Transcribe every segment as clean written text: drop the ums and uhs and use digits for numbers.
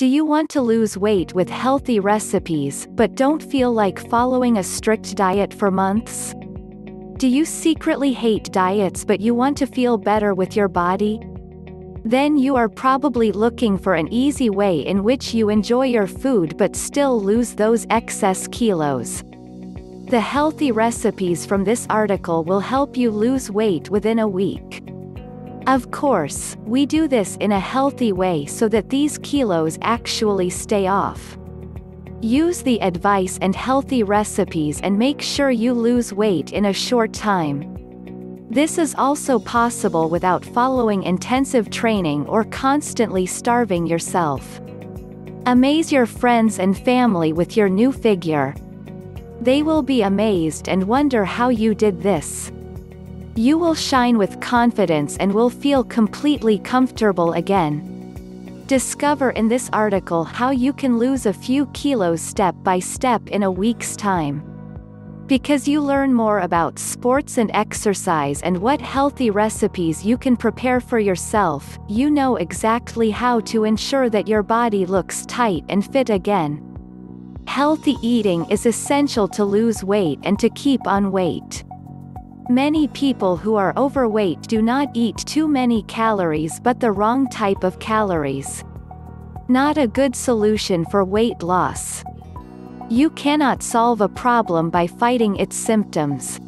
Do you want to lose weight with healthy recipes but don't feel like following a strict diet for months? Do you secretly hate diets but you want to feel better with your body? Then you are probably looking for an easy way in which you enjoy your food but still lose those excess kilos. The healthy recipes from this article will help you lose weight within a week. Of course, we do this in a healthy way so that these kilos actually stay off. Use the advice and healthy recipes and make sure you lose weight in a short time. This is also possible without following intensive training or constantly starving yourself. Amaze your friends and family with your new figure. They will be amazed and wonder how you did this. You will shine with confidence and will feel completely comfortable again. Discover in this article how you can lose a few kilos step by step in a week's time. Because you learn more about sports and exercise and what healthy recipes you can prepare for yourself, you know exactly how to ensure that your body looks tight and fit again. Healthy eating is essential to lose weight and to keep on weight. Many people who are overweight do not eat too many calories but the wrong type of calories. Not a good solution for weight loss. You cannot solve a problem by fighting its symptoms.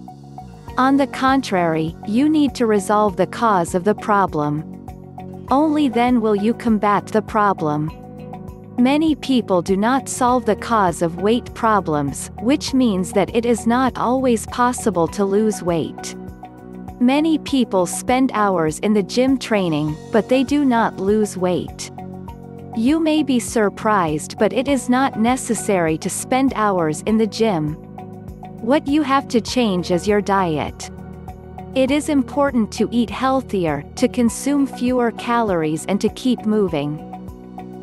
On the contrary, you need to resolve the cause of the problem. Only then will you combat the problem. Many people do not solve the cause of weight problems, which means that it is not always possible to lose weight. Many people spend hours in the gym training, but they do not lose weight. You may be surprised, but it is not necessary to spend hours in the gym. What you have to change is your diet. It is important to eat healthier, to consume fewer calories and to keep moving.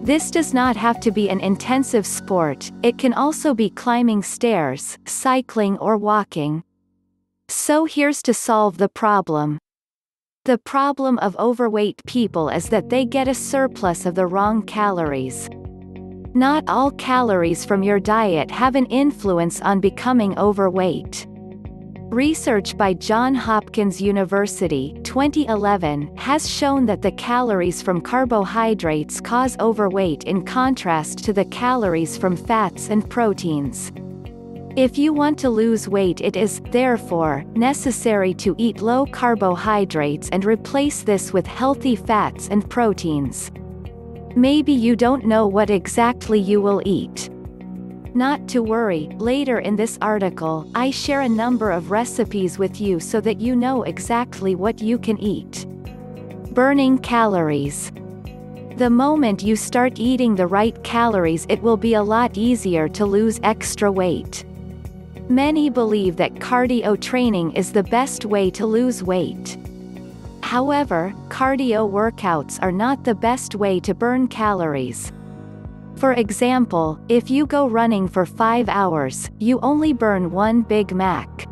This does not have to be an intensive sport, it can also be climbing stairs, cycling or walking. So here's to solve the problem. The problem of overweight people is that they get a surplus of the wrong calories. Not all calories from your diet have an influence on becoming overweight. Research by Johns Hopkins University 2011 has shown that the calories from carbohydrates cause overweight in contrast to the calories from fats and proteins. If you want to lose weight, it is, therefore, necessary to eat low carbohydrates and replace this with healthy fats and proteins. Maybe you don't know what exactly you will eat. Not to worry, later in this article, I share a number of recipes with you so that you know exactly what you can eat. Burning calories. The moment you start eating the right calories, it will be a lot easier to lose extra weight. Many believe that cardio training is the best way to lose weight. However, cardio workouts are not the best way to burn calories. For example, if you go running for 5 hours, you only burn 1 Big Mac.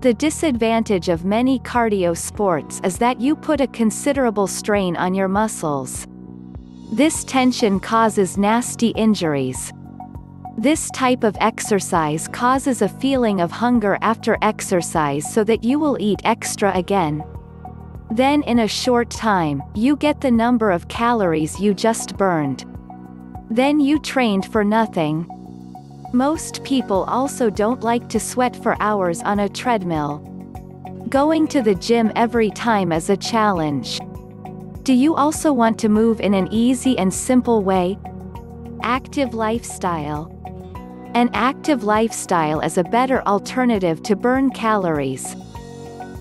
The disadvantage of many cardio sports is that you put a considerable strain on your muscles. This tension causes nasty injuries. This type of exercise causes a feeling of hunger after exercise so that you will eat extra again. Then in a short time, you get the number of calories you just burned. Then you trained for nothing. Most people also don't like to sweat for hours on a treadmill. Going to the gym every time is a challenge. Do you also want to move in an easy and simple way? Active lifestyle. An active lifestyle is a better alternative to burn calories.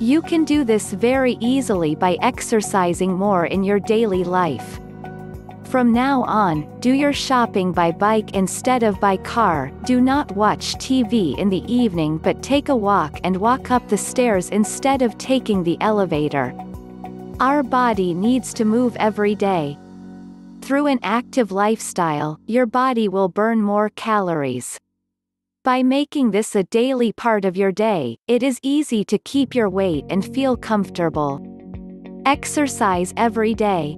You can do this very easily by exercising more in your daily life. From now on, do your shopping by bike instead of by car, do not watch TV in the evening but take a walk and walk up the stairs instead of taking the elevator. Our body needs to move every day. Through an active lifestyle, your body will burn more calories. By making this a daily part of your day, it is easy to keep your weight and feel comfortable. Exercise every day.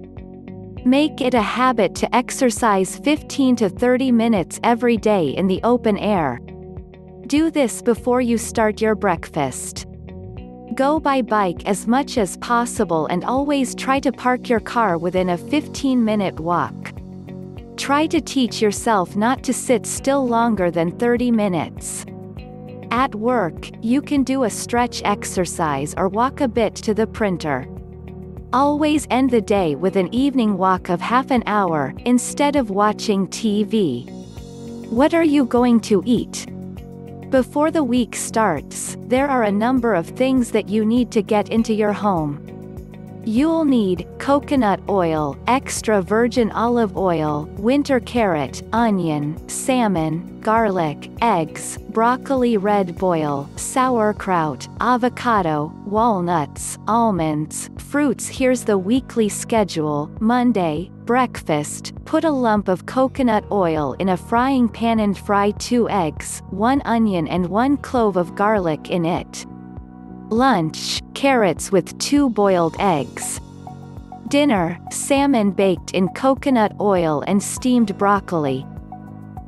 Make it a habit to exercise 15 to 30 minutes every day in the open air. Do this before you start your breakfast. Go by bike as much as possible and always try to park your car within a 15-minute walk. Try to teach yourself not to sit still longer than 30 minutes. At work, you can do a stretch exercise or walk a bit to the printer. Always end the day with an evening walk of half an hour, instead of watching TV. What are you going to eat? Before the week starts, there are a number of things that you need to get into your home. You'll need coconut oil, extra virgin olive oil, winter carrot, onion, salmon, garlic, eggs, broccoli red boil, sauerkraut, avocado, walnuts, almonds, fruits. Here's the weekly schedule. Monday, breakfast, put a lump of coconut oil in a frying pan and fry 2 eggs, 1 onion and 1 clove of garlic in it. Lunch, carrots with 2 boiled eggs. Dinner, salmon baked in coconut oil and steamed broccoli.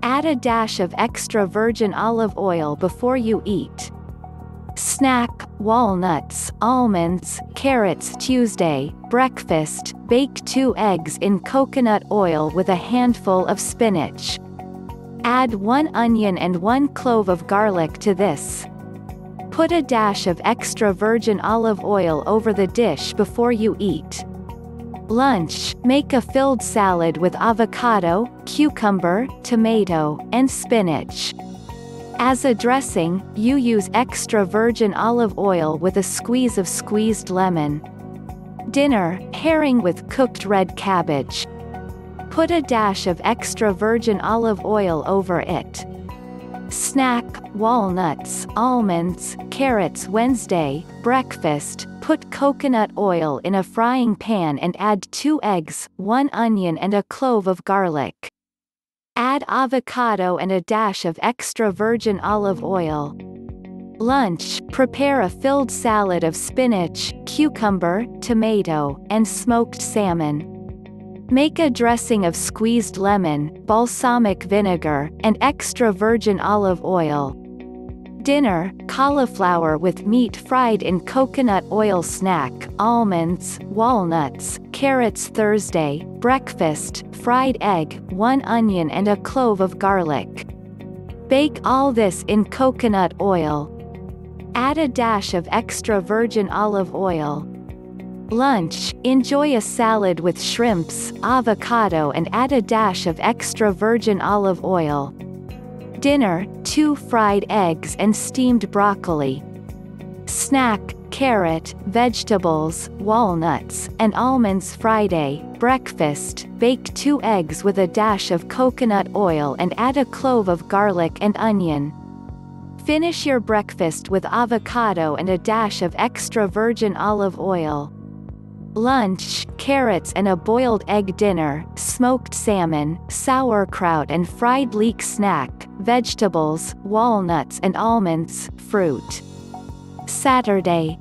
Add a dash of extra virgin olive oil before you eat. Snack, walnuts, almonds, carrots. Tuesday, breakfast, bake 2 eggs in coconut oil with a handful of spinach. Add 1 onion and 1 clove of garlic to this. Put a dash of extra virgin olive oil over the dish before you eat. Lunch, make a filled salad with avocado, cucumber, tomato, and spinach. As a dressing, you use extra virgin olive oil with a squeeze of squeezed lemon. Dinner, herring with cooked red cabbage. Put a dash of extra virgin olive oil over it. Snack, walnuts, almonds, carrots. Wednesday, breakfast, put coconut oil in a frying pan and add 2 eggs, 1 onion and a clove of garlic. Add avocado and a dash of extra virgin olive oil. Lunch, prepare a filled salad of spinach, cucumber, tomato, and smoked salmon. Make a dressing of squeezed lemon, balsamic vinegar, and extra virgin olive oil. Dinner, cauliflower with meat fried in coconut oil. Snack, almonds, walnuts, carrots. Thursday, breakfast, fried egg, 1 onion and a clove of garlic. Bake all this in coconut oil. Add a dash of extra virgin olive oil. Lunch, enjoy a salad with shrimps, avocado and add a dash of extra virgin olive oil. Dinner, 2 fried eggs and steamed broccoli. Snack, carrot, vegetables, walnuts, and almonds. Friday, breakfast, bake 2 eggs with a dash of coconut oil and add a clove of garlic and onion. Finish your breakfast with avocado and a dash of extra virgin olive oil. Lunch, carrots and a boiled egg. Dinner, smoked salmon, sauerkraut and fried leek. Snack, vegetables, walnuts and almonds, fruit. Saturday,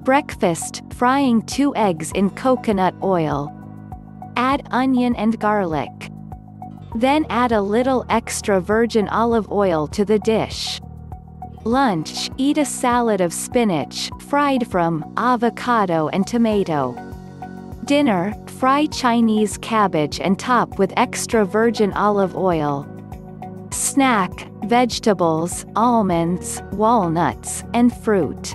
breakfast, frying 2 eggs in coconut oil. Add onion and garlic. Then add a little extra virgin olive oil to the dish. Lunch, eat a salad of spinach, fried from, avocado and tomato. Dinner, fry Chinese cabbage and top with extra virgin olive oil. Snack, vegetables, almonds, walnuts, and fruit.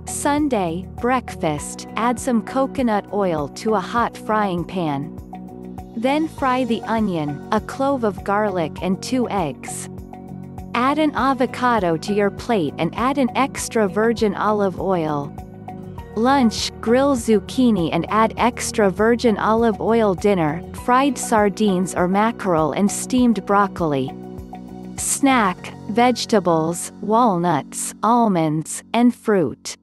Sunday, breakfast, add some coconut oil to a hot frying pan. Then fry the onion, a clove of garlic and 2 eggs. Add an avocado to your plate and add an extra virgin olive oil. Lunch, grill zucchini and add extra virgin olive oil. Dinner, fried sardines or mackerel and steamed broccoli. Snack, vegetables, walnuts, almonds, and fruit.